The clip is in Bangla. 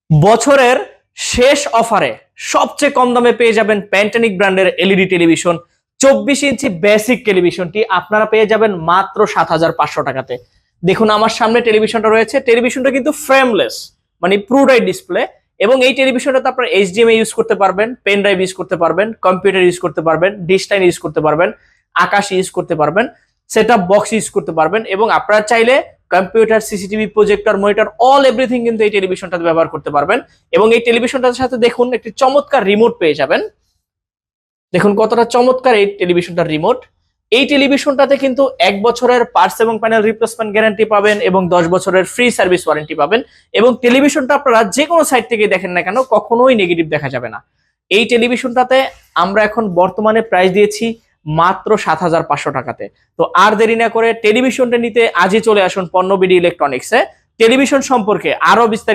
বছরের শেষ অফারে সবচেয়ে কম দামে পেয়ে যাবেন প্যান্টানিক ব্র্যান্ডের এলইডি টেলিভিশন 24 ইঞ্চি বেসিক টেলিভিশনটি আপনারা পেয়ে যাবেন মাত্র 7,500 টাকাতে। দেখুন আমার সামনে টেলিভিশনটা রয়েছে, টেলিভিশনটা কিন্তু ফ্রেমলেস, মানে প্রুডাইট ডিসপ্লে, এবং এই টেলিভিশনটাতে আপনারা এইচডিএমআই ইউজ করতে পারবেন, পেন ড্রাইভ ইউজ করতে পারবেন, কম্পিউটার ইউজ করতে পারবেন, ডিশ লাইন ইউজ করতে পারবেন, আকাশ ইউজ করতে পারবেন, সেটআপ বক্স ইউজ করতে পারবেন, এবং আপনারা চাইলে computer, CCTV, projector, monitor, all everything কিন্তু এই টেলিভিশনটাতে ব্যবহার করতে পারবেন। এবং এই টেলিভিশনটার সাথে দেখুন একটি চমৎকার রিমোট পেয়ে যাবেন। দেখুন কতটা চমৎকার এই টেলিভিশনটার রিমোট। এই টেলিভিশনটাতে কিন্তু 1 বছরের পার্টস এবং প্যানেল রিপ্লেসমেন্ট গ্যারান্টি পাবেন এবং 10 বছরের ফ্রি সার্ভিস ওয়ারেন্টি পাবেন। এবং টেলিভিশনটা আপনারা যে কোনো সাইট থেকে দেখেন না কেন কখনোই নেগেটিভ দেখা যাবে না। এই টেলিভিশনটাতে আমরা এখন বর্তমানে প্রাইস দিয়েছি মাত্র 7,500 টাকাতে। তো আর দেরি না করে টেলিভিশনটা নিতে আজই চলে আসুন পণ্যবিডি ইলেকট্রনিক্সে। টেলিভিশন সম্পর্কে আরো বিস্তারিত